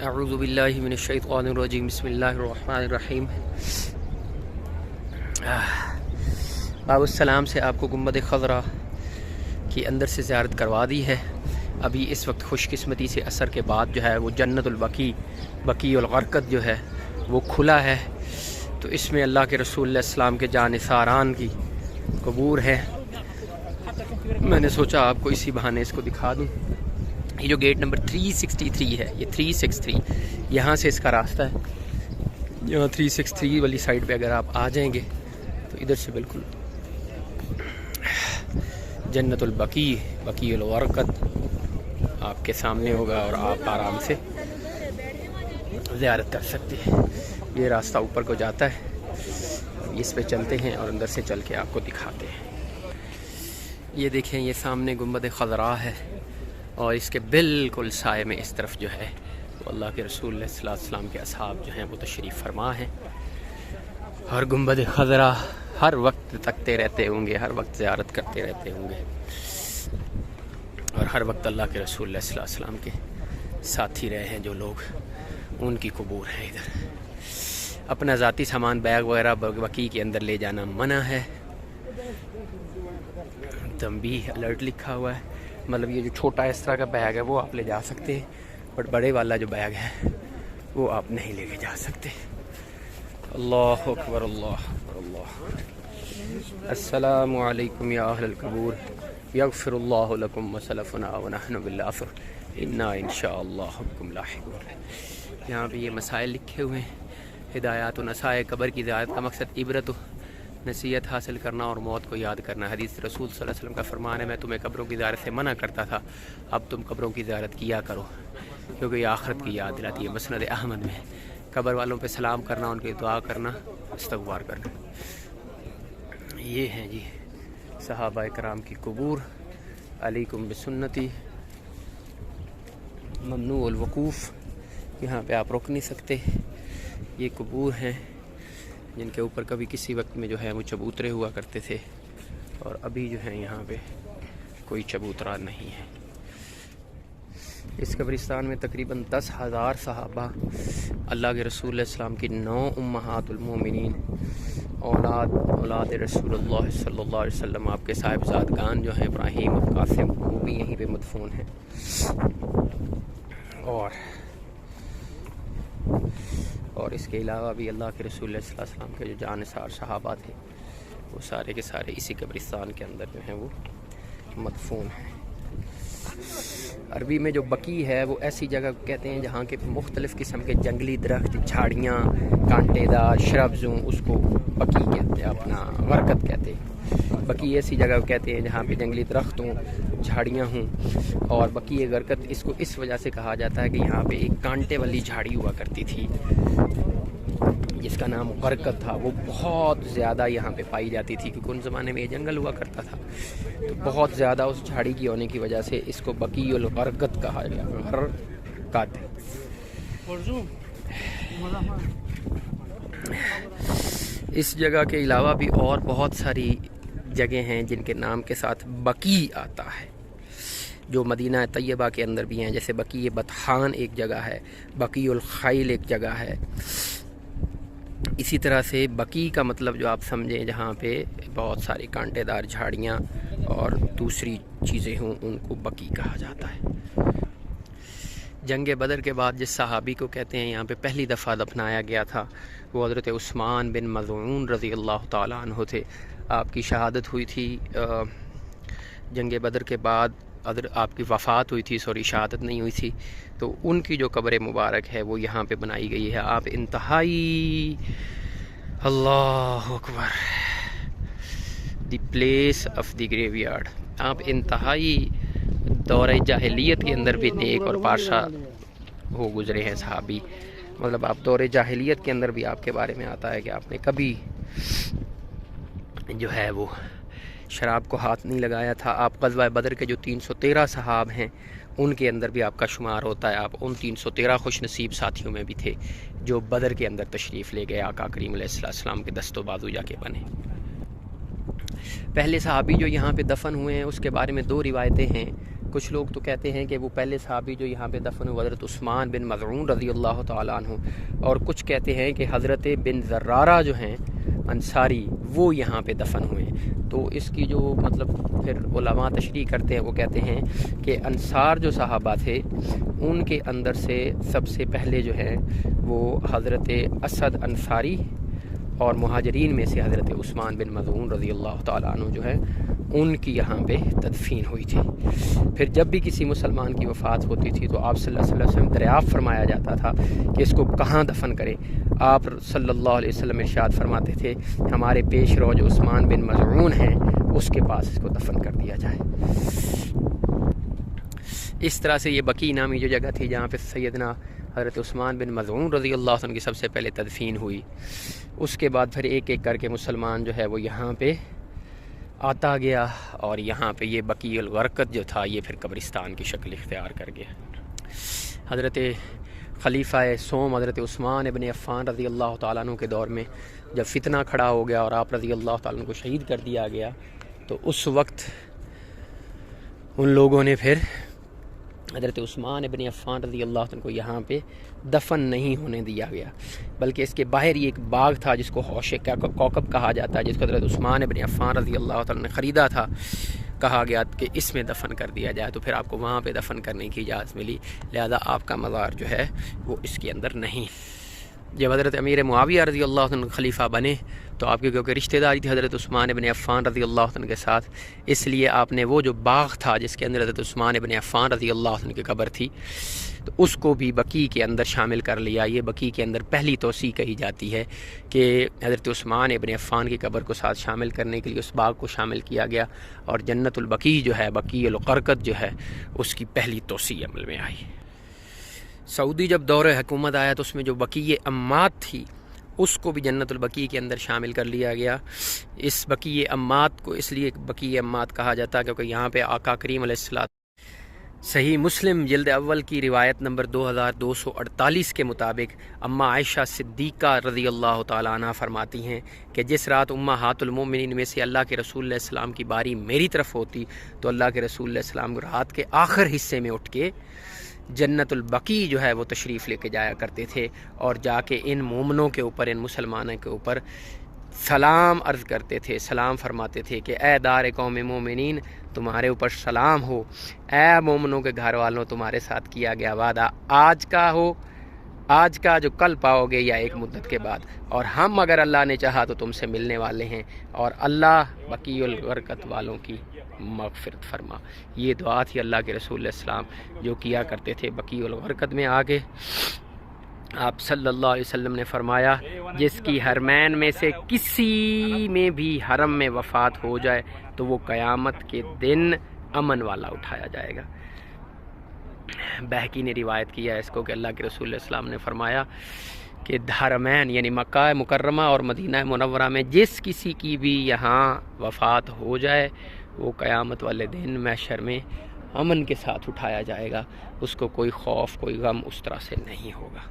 اعوذ باللہ من الشیطان الرجیم بسم اللہ الرحمن الرحیم۔ باب السلام سے آپ کو گنبد خضرا کی اندر سے زیارت کروا دی ہے۔ ابھی اس وقت خوش قسمتی سے عصر کے بعد جو ہے وہ جنت البقیع بقیع الغرقد جو ہے وہ کھلا ہے، تو اس میں اللہ کے رسول علیہ السلام کے جانثاران کی قبور ہے۔ میں نے سوچا آپ کو اسی بہانے اس کو دکھا دوں۔ یہ جو گیٹ نمبر 363 ہے، یہ 363 یہاں سے اس کا راستہ ہے۔ یہاں 363 والی سائڈ پہ اگر آپ آ جائیں گے تو ادھر سے بالکل جنت البقیع بقیع الغرقد آپ کے سامنے ہوگا اور آپ آرام سے زیارت کر سکتے ہیں۔ یہ راستہ اوپر کو جاتا ہے، اس پہ چلتے ہیں اور اندر سے چل کے آپ کو دکھاتے ہیں۔ یہ دیکھیں، یہ سامنے گنبد خضرا ہے اور اس کے بالکل سائے میں اس طرف جو ہے وہ اللہ کے رسول علیہ السلام کے اصحاب جو ہیں وہ تشریف فرما ہیں، اور گنبد خضرا ہر وقت تکتے رہتے ہوں گے، ہر وقت زیارت کرتے رہتے ہوں گے، اور ہر وقت اللہ کے رسول علیہ السلام کے ساتھی رہے ہیں جو لوگ، ان کی قبور ہے۔ ادھر اپنا ذاتی سامان بیگ وغیرہ بقیع کے اندر لے جانا منع ہے۔ تنبیہ الرٹ لکھا ہوا ہے، مطلب یہ جو چھوٹا اس طرح کا بیگ ہے وہ آپ لے جا سکتے ہیں، بٹ بڑے والا جو بیگ ہے وہ آپ نہیں لے کے جا سکتے۔ اللہ اکبر اللہ اکبر اللہ۔ السلام علیکم یا اہل القبور، یغفر اللہ لکم وسلفنا ونحن بالعفو انا انشاءاللہ بکم لاحقون۔ یہاں پہ یہ مسائل لکھے ہوئے ہیں۔ ہدایات و نصائح قبر کی زیارت کا مقصد عبرت و نصیحت حاصل کرنا اور موت کو یاد کرنا۔ حدیث رسول صلی اللہ علیہ وسلم کا فرمان ہے، میں تمہیں قبروں کی زیارت سے منع کرتا تھا، اب تم قبروں کی زیارت کیا کرو، کیونکہ یہ آخرت کی یاد دلاتی ہے۔ مسند احمد میں قبر والوں پہ سلام کرنا، ان کی دعا کرنا، استغفار کرنا۔ یہ ہیں جی صحابہ کرام کی قبور۔ علیکم بسنتی، ممنوع الوقوف، یہاں پہ آپ رک نہیں سکتے۔ یہ قبور ہیں جن کے اوپر کبھی کسی وقت میں جو ہے وہ چبوترے ہوا کرتے تھے، اور ابھی جو ہے یہاں پہ کوئی چبوترا نہیں ہے۔ اس قبرستان میں تقریباً 10,000 صحابہ، اللہ کے رسول علیہ السلام کی 9 امہات المومنین، اولاد رسول اللہ صلی اللہ علیہ وسلم، آپ کے صاحبزادگان جو ہیں ابراہیم اور قاسم، وہ بھی یہیں پہ مدفون ہیں، اور اس کے علاوہ بھی اللہ کے رسول علیہ السلام کے جو جانثار صحابہ تھے وہ سارے کے سارے اسی قبرستان کے اندر جو ہیں وہ مدفون ہیں۔ عربی میں جو بقیع ہے وہ ایسی جگہ کہتے ہیں جہاں کے مختلف قسم کے جنگلی درخت، جھاڑیاں، کانٹے دار شربز ہوں، اس کو بقیع کہتے ہیں، اپنا غرقد کہتے ہیں۔ بقیع ایسی جگہ کہتے ہیں جہاں پہ جنگلی درخت ہوں، جھاڑیاں ہوں، اور بقیع غرقد اس کو اس وجہ سے کہا جاتا ہے کہ یہاں پہ ایک کانٹے والی جھاڑی ہوا کرتی تھی جس کا نام غرقد تھا، وہ بہت زیادہ یہاں پہ پائی جاتی تھی، کیونکہ ان زمانے میں یہ جنگل ہوا کرتا تھا، تو بہت زیادہ اس جھاڑی کی ہونے کی وجہ سے اس کو بقیع الغرقد کہا گیا۔ غرقد اس جگہ کے علاوہ بھی اور بہت ساری جگہیں ہیں جن کے نام کے ساتھ بقیع آتا ہے، جو مدینہ طیبہ کے اندر بھی ہیں، جیسے بقیع بطحان ایک جگہ ہے، بقیع الخیل ایک جگہ ہے۔ اسی طرح سے بقیع کا مطلب جو آپ سمجھیں جہاں پہ بہت ساری کانٹے دار جھاڑیاں اور دوسری چیزیں ہوں، ان کو بقیع کہا جاتا ہے۔ جنگ بدر کے بعد جس صحابی کو کہتے ہیں یہاں پہ پہلی دفعہ دفنایا گیا تھا، وہ حضرت عثمان بن مظعون رضی اللہ تعالیٰ عنہ تھے۔ آپ کی شہادت ہوئی تھی جنگ بدر کے بعد، آپ کی وفات ہوئی تھی، شہادت نہیں ہوئی تھی، تو ان کی جو قبر مبارک ہے وہ یہاں پہ بنائی گئی ہے۔ آپ انتہائی، اللہ اکبر، the place of the graveyard, آپ انتہائی دور جاہلیت کے اندر بھی نیک اور پاشا ہو گزرے ہیں صحابی، مطلب آپ دور جاہلیت کے اندر بھی آپ کے بارے میں آتا ہے کہ آپ نے کبھی جو ہے وہ شراب کو ہاتھ نہیں لگایا تھا۔ آپ غزوہ بدر کے جو 313 صحاب ہیں ان کے اندر بھی آپ کا شمار ہوتا ہے، آپ ان 313 خوش نصیب ساتھیوں میں بھی تھے جو بدر کے اندر تشریف لے گئے، آقا کریم علیہ السلام کے دست و بازو جا کے بنے۔ پہلے صحابی جو یہاں پہ دفن ہوئے ہیں اس کے بارے میں 2 روایتیں ہیں۔ کچھ لوگ تو کہتے ہیں کہ وہ پہلے صحابی جو یہاں پہ دفن ہوئے حضرت عثمان بن مظعون رضی اللہ تعالیٰ عنہ، اور کچھ کہتے ہیں کہ حضرت بن زرارہ جو ہیں انصاری وہ یہاں پہ دفن ہوئے ہیں۔ تو اس کی جو مطلب پھر علماء تشریح کرتے ہیں، وہ کہتے ہیں کہ انصار جو صحابہ تھے ان کے اندر سے سب سے پہلے جو ہے وہ حضرت اسد انصاری، اور مہاجرین میں سے حضرت عثمان بن مظعون رضی اللہ تعالیٰ عنہ جو ہے ان کی یہاں پہ تدفین ہوئی تھی۔ پھر جب بھی کسی مسلمان کی وفات ہوتی تھی تو آپ صلی اللہ علیہ وسلم دریافت فرمایا جاتا تھا کہ اس کو کہاں دفن کریں۔ آپ صلی اللہ علیہ وسلم ارشاد فرماتے تھے ہمارے پیش رو جو عثمان بن مظعون ہیں اس کے پاس اس کو دفن کر دیا جائے۔ اس طرح سے یہ بقیع نامی جو جگہ تھی جہاں پہ سیدنا حضرت عثمان بن مظعون رضی اللہ عنہ کی سب سے پہلے تدفین ہوئی، اس کے بعد پھر ایک ایک کر کے مسلمان جو ہے وہ یہاں پہ آتا گیا، اور یہاں پہ یہ بقیع الغرقد جو تھا یہ پھر قبرستان کی شکل اختیار کر گیا۔ حضرت خلیفہ سوم حضرت عثمان ابن عفان رضی اللہ تعالیٰ عنہ کے دور میں جب فتنہ کھڑا ہو گیا اور آپ رضی اللہ تعالیٰ عنہ کو شہید کر دیا گیا، تو اس وقت ان لوگوں نے پھر حضرت عثمان ابن عفان رضی اللہ عنہ کو یہاں پہ دفن نہیں ہونے دیا گیا، بلکہ اس کے باہر یہ ایک باغ تھا جس کو حوش کوکب کہا جاتا ہے، جس کو حضرت عثمان ابن عفان رضی اللہ تعالیٰ نے خریدا تھا، کہا گیا کہ اس میں دفن کر دیا جائے، تو پھر آپ کو وہاں پہ دفن کرنے کی اجازت ملی، لہذا آپ کا مزار جو ہے وہ اس کے اندر نہیں۔ جب حضرت امیر معاویہ رضی اللہ عنہ خلیفہ بنے تو آپ کی کیونکہ رشتہ داری تھی حضرت عثمان ابن عفان رضی اللہ عنہ کے ساتھ، اس لیے آپ نے وہ جو باغ تھا جس کے اندر حضرت عثمان ابن عفان رضی اللہ عنہ کی قبر تھی تو اس کو بھی بقیع کے اندر شامل کر لیا۔ یہ بقیع کے اندر پہلی توسیع کہی جاتی ہے کہ حضرت عثمان ابن عفان کی قبر کو ساتھ شامل کرنے کے لیے اس باغ کو شامل کیا گیا، اور جنت البقیع جو ہے بقیع الغرقد جو ہے اس کی پہلی توسیع عمل میں آئی۔ سعودی جب دور حکومت آیا تو اس میں جو بقیع امات تھی اس کو بھی جنت البقیع کے اندر شامل کر لیا گیا۔ اس بقیع امات کو اس لیے بقیع امات کہا جاتا ہے کیونکہ یہاں پہ آقا کریم علیہ السلام صحیح مسلم جلد اول کی روایت نمبر 2248 کے مطابق اماں عائشہ صدیقہ رضی اللہ تعالیٰ عنہ فرماتی ہیں کہ جس رات امہات المومنین میں سے اللہ کے رسول علیہ السلام کی باری میری طرف ہوتی تو اللہ کے رسول علیہ السلام رات کے آخر حصے میں اٹھ کے جنت البقیع جو ہے وہ تشریف لے کے جایا کرتے تھے، اور جا کے ان مومنوں کے اوپر، ان مسلمانوں کے اوپر سلام عرض کرتے تھے، سلام فرماتے تھے کہ اے دار قوم مومنین تمہارے اوپر سلام ہو، اے مومنوں کے گھر والوں تمہارے ساتھ کیا گیا وعدہ آج کا ہو، آج کا جو کل پاؤ گے یا ایک مدت کے بعد، اور ہم اگر اللہ نے چاہا تو تم سے ملنے والے ہیں، اور اللہ بقیع الغرقد والوں کی مغفرت فرما۔ یہ دعا تھی اللہ کے رسول علیہ السلام جو کیا کرتے تھے بقیع الغرقد میں۔ آگے آپ صلی اللہ علیہ وسلم نے فرمایا جس کی حرمین میں سے کسی میں بھی حرم میں وفات ہو جائے تو وہ قیامت کے دن امن والا اٹھایا جائے گا۔ بہقی نے روایت کیا ہے اس کو کہ اللہ کے رسول علیہ السلام نے فرمایا کہ حرمین یعنی مکہ مکرمہ اور مدینہ منورہ میں جس کسی کی بھی یہاں وفات ہو جائے وہ قیامت والے دن محشر میں امن کے ساتھ اٹھایا جائے گا، اس کو کوئی خوف کوئی غم اس طرح سے نہیں ہوگا۔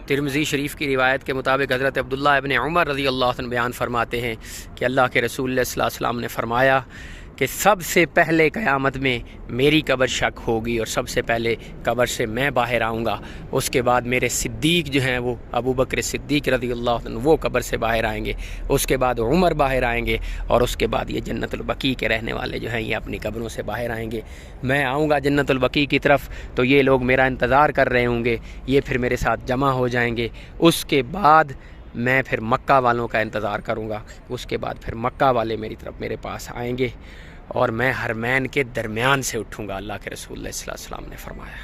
ترمذی شریف کی روایت کے مطابق حضرت عبداللہ ابن عمر رضی اللہ عنہ بیان فرماتے ہیں کہ اللہ کے رسول صلی اللہ علیہ وسلم نے فرمایا کہ سب سے پہلے قیامت میں میری قبر شک ہوگی اور سب سے پہلے قبر سے میں باہر آؤں گا، اس کے بعد میرے صدیق جو ہیں وہ ابو بکر صدیق رضی اللہ عنہ وہ قبر سے باہر آئیں گے، اس کے بعد عمر باہر آئیں گے، اور اس کے بعد یہ جنت البقیع کے رہنے والے جو ہیں یہ اپنی قبروں سے باہر آئیں گے۔ میں آؤں گا جنت البقیع کی طرف تو یہ لوگ میرا انتظار کر رہے ہوں گے، یہ پھر میرے ساتھ جمع ہو جائیں گے، اس کے بعد میں پھر مکہ والوں کا انتظار کروں گا، اس کے بعد پھر مکہ والے میری طرف میرے پاس آئیں گے اور میں حرمین کے درمیان سے اٹھوں گا، اللہ کے رسول اللہ صلی اللہ علیہ وسلم نے فرمایا۔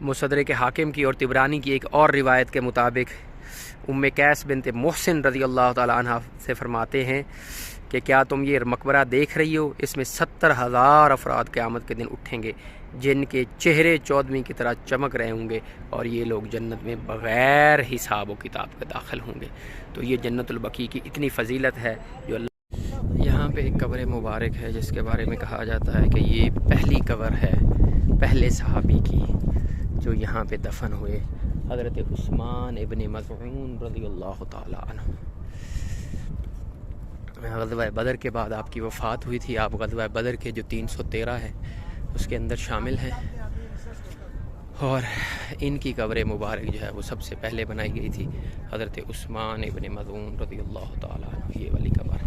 مصدرک حاکم کی اور طبرانی کی ایک اور روایت کے مطابق ام قیس بنت محسن رضی اللہ تعالی عنہ سے فرماتے ہیں کہ کیا تم یہ مقبرہ دیکھ رہی ہو، اس میں 70,000 افراد قیامت کے دن اٹھیں گے جن کے چہرے چودھویں کی طرح چمک رہے ہوں گے، اور یہ لوگ جنت میں بغیر حساب و کتاب کے داخل ہوں گے۔ تو یہ جنت البقیع کی اتنی فضیلت ہے جو اللہ یہاں پہ ایک قبر مبارک ہے جس کے بارے میں کہا جاتا ہے کہ یہ پہلی قبر ہے پہلے صحابی کی جو یہاں پہ دفن ہوئے، حضرت عثمان ابن مظعون رضی اللہ تعالی عنہ۔ غزوہ بدر کے بعد آپ کی وفات ہوئی تھی. آپ غزوہ بدر کے جو 313 ہے اس کے اندر شامل ہیں، اور ان کی قبر مبارک جو ہے وہ سب سے پہلے بنائی گئی تھی حضرت عثمان ابن مظعون رضی اللہ تعالیٰ عنہ. یہ والی قبر.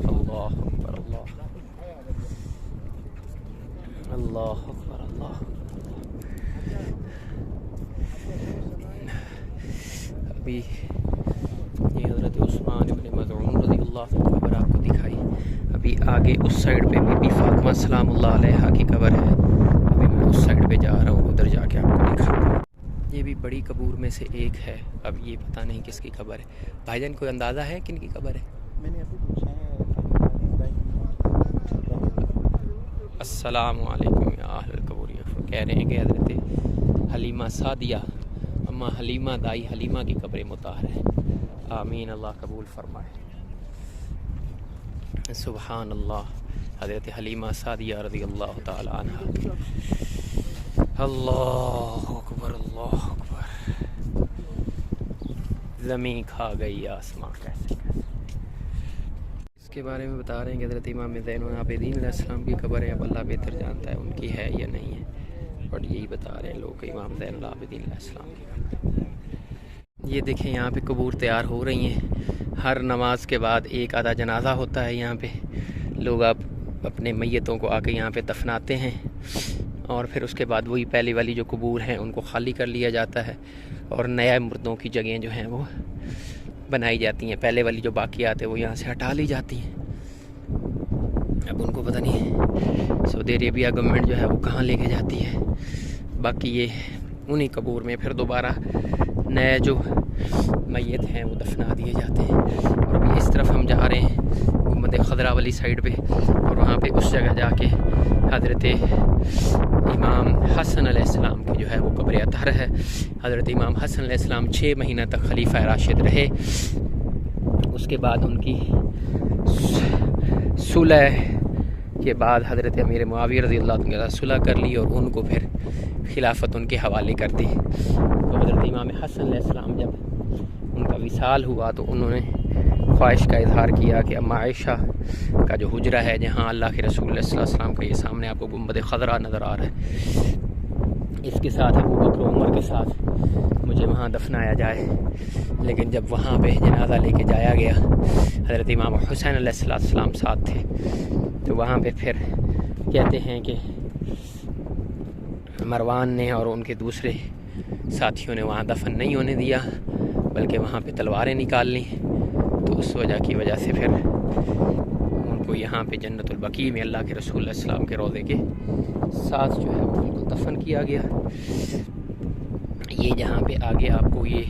اللہ اکبر، اللہ اللہ اکبر، اللہ. ابھی یہ حضرت عثمان ابن مظعون رضی اللہ عنہ کی قبر آپ کو دکھائی. ابھی آگے اس سائڈ پہ بی بی فاطمہ سلام اللہ علیہا کی قبر ہے. ابھی میں اس سائڈ پہ جا رہا ہوں، ادھر جا کے آپ کو دکھاتا ہوں. یہ بھی بڑی قبور میں سے ایک ہے. اب یہ پتہ نہیں کس کی قبر ہے. بھائی جان کوئی اندازہ ہے کن کی قبر ہے؟ میں نے ابھی پوچھا ہے. السلام علیکم یا اہل القبور. کہہ رہے ہیں کہ حضرت حلیمہ سعدیہ، اما حلیمہ دائی حلیمہ کی قبر مطہر ہے. آمین، اللہ قبول فرمائے. سبحان اللہ. حضرت حلیمہ سعدیہ رضی اللہ تعالی عنہ. اللہ اکبر، اللہ اکبر. زمین کھا گئی آسمان کیسے. اس کے بارے میں بتا رہے ہیں کہ حضرت امام زین العابدین علیہ السلام کی قبر ہے. اب اللہ بہتر جانتا ہے ان کی ہے یا نہیں ہے، اور یہی بتا رہے ہیں لوگ کہ امام زین العابدین علیہ السلام کی قبر. یہ دیکھیں یہاں پہ قبور تیار ہو رہی ہیں. ہر نماز کے بعد ایک آدھا جنازہ ہوتا ہے یہاں پہ. لوگ اپنے میتوں کو آ کے یہاں پہ دفناتے ہیں، اور پھر اس کے بعد وہی پہلی والی جو قبور ہیں ان کو خالی کر لیا جاتا ہے، اور نئے مردوں کی جگہیں جو ہیں وہ بنائی جاتی ہیں. پہلے والی جو باقیات ہیں وہ یہاں سے ہٹا لی جاتی ہیں. اب ان کو پتہ نہیں سعودی عربیہ گورنمنٹ جو ہے وہ کہاں لے کے جاتی ہے. باقی یہ انہی قبور میں پھر دوبارہ نئے جو میت ہیں وہ دفنا دیے جاتے ہیں. اور ابھی اس طرف ہم جا رہے ہیں گنبد خضرا والی سائڈ پہ، اور وہاں پہ اس جگہ جا کے حضرت امام حسن علیہ السلام کی جو ہے وہ قبر اطہر ہے. حضرت امام حسن علیہ السلام 6 مہینہ تک خلیفہ راشد رہے. اس کے بعد ان کی صلح کے بعد حضرت امیر معاویہ رضی اللہ عنہ کے ساتھ صلح کر لی، اور ان کو پھر خلافت ان کے حوالے کر دی. تو حضرت امام حسن علیہ السلام جب ان کا وصال ہوا تو انہوں نے خواہش کا اظہار کیا کہ اما عائشہ کا جو حجرہ ہے جہاں اللہ کے رسول اللہ صلی اللہ علیہ وسلم کا یہ سامنے آپ کو گنبد خضرا نظر آ رہا ہے، اس کے ساتھ ابو بکر و عمر کے ساتھ مجھے وہاں دفنایا جائے. لیکن جب وہاں پہ جنازہ لے کے جایا گیا، حضرت امام حسین علیہ السلام ساتھ تھے، تو وہاں پہ پھر کہتے ہیں کہ مروان نے اور ان کے دوسرے ساتھیوں نے وہاں دفن نہیں ہونے دیا، بلکہ وہاں پہ تلواریں نکال لیں. تو اس وجہ سے پھر ان کو یہاں پہ جنت البقیع میں اللہ کے رسول اللہ علیہ وسلم کے روضے کے ساتھ جو ہے وہ ان کو دفن کیا گیا. یہ جہاں پہ آگے آپ کو یہ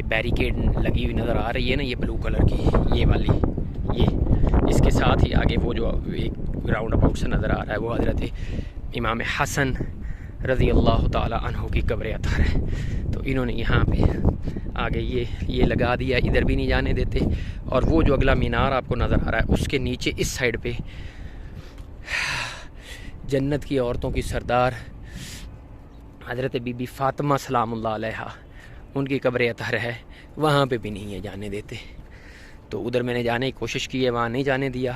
بیریکیڈ لگی ہوئی نظر آ رہی ہے نا، یہ بلو کلر کی، یہ والی، یہ اس کے ساتھ ہی آگے وہ جو ایک راؤنڈ اباؤٹ سے نظر آ رہا ہے وہ حضرت امام حسن رضی اللہ تعالی عنہ کی قبر اطہر ہے. تو انہوں نے یہاں پہ آگے یہ لگا دیا، ادھر بھی نہیں جانے دیتے. اور وہ جو اگلا مینار آپ کو نظر آ رہا ہے اس کے نیچے اس سائڈ پہ جنت کی عورتوں کی سردار حضرت بی بی فاطمہ سلام اللہ علیہا ان کی قبر اطہر ہے. وہاں پہ بھی نہیں ہے جانے دیتے. تو ادھر میں نے جانے کی کوشش کی ہے، وہاں نہیں جانے دیا.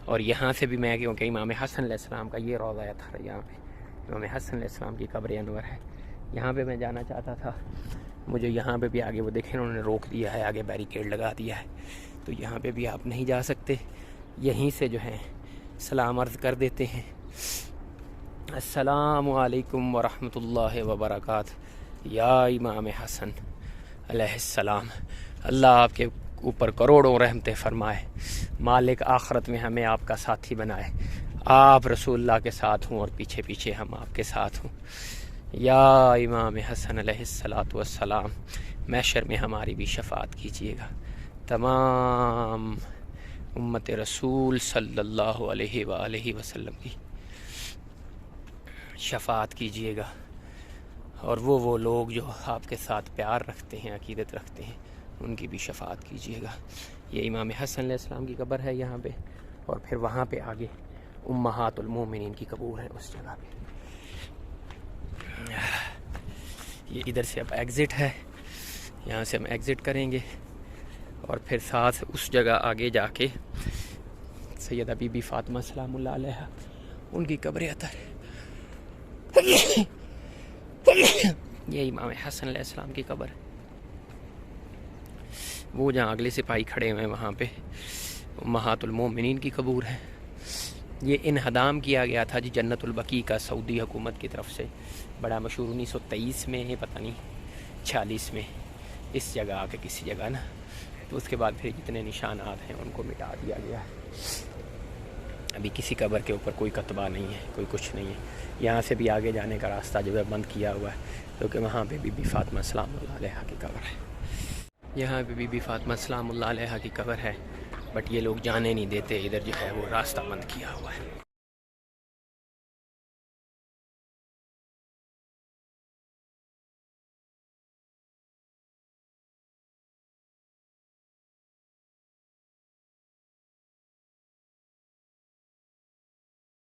اور یہاں سے بھی میں کیونکہ امام حسن علیہ السلام کا یہ روضہ اطہر ہے، یہاں پہ امام حسن علیہ السلام کی قبر انور ہے. یہاں پہ میں جانا چاہتا تھا، مجھے یہاں پہ بھی آگے وہ دیکھیں انہوں نے روک دیا ہے، آگے بیریکیڈ لگا دیا ہے. تو یہاں پہ بھی آپ نہیں جا سکتے. یہیں سے جو ہے سلام عرض کر دیتے ہیں. السلام علیکم ورحمۃ اللہ وبرکاتہ. یا امام حسن علیہ السلام، اللہ آپ کے اوپر کروڑوں رحمتیں فرمائے. مالک آخرت میں ہمیں آپ کا ساتھی بنائے. آپ رسول اللہ کے ساتھ ہوں اور پیچھے پیچھے ہم آپ کے ساتھ ہوں. یا امام حسن علیہ السلام، محشر میں ہماری بھی شفاعت کیجیے گا. تمام امت رسول صلی اللہ علیہ وآلہ وسلم کی شفاعت کیجیے گا. اور وہ لوگ جو آپ کے ساتھ پیار رکھتے ہیں، عقیدت رکھتے ہیں، ان کی بھی شفاعت کیجیے گا. یہ امام حسن علیہ السلام کی قبر ہے یہاں پہ. اور پھر وہاں پہ آگے امہات المومنین کی قبور ہے اس جگہ پہ. یہ ادھر سے اب ایگزٹ ہے، یہاں سے ہم ایگزٹ کریں گے اور پھر ساتھ اس جگہ آگے جا کے سیدہ بی بی فاطمہ سلام اللہ علیہ ان کی قبر اطہر ہے. یہ امام حسن علیہ السلام کی قبر ہے. وہ جہاں اگلے سپاہی کھڑے ہوئے ہیں وہاں پہ امہات المومنین کی قبور ہے. یہ انہدام کیا گیا تھا جی جنت البقیع کا سعودی حکومت کی طرف سے، بڑا مشہور 1923 میں پتہ نہیں 46 میں اس جگہ آ کے کسی جگہ نا، تو اس کے بعد پھر جتنے نشانات ہیں ان کو مٹا دیا گیا ہے. ابھی کسی قبر کے اوپر کوئی کتبہ نہیں ہے، کوئی کچھ نہیں ہے. یہاں سے بھی آگے جانے کا راستہ جو ہے بند کیا ہوا ہے، کیونکہ وہاں پہ بی بی فاطمہ سلام اللہ علیہ کی قبر ہے. یہاں پہ بی بی فاطمہ سلام اللہ علیہ کی قبر ہے، بٹ یہ لوگ جانے نہیں دیتے، ادھر جو ہے وہ راستہ بند کیا ہوا ہے.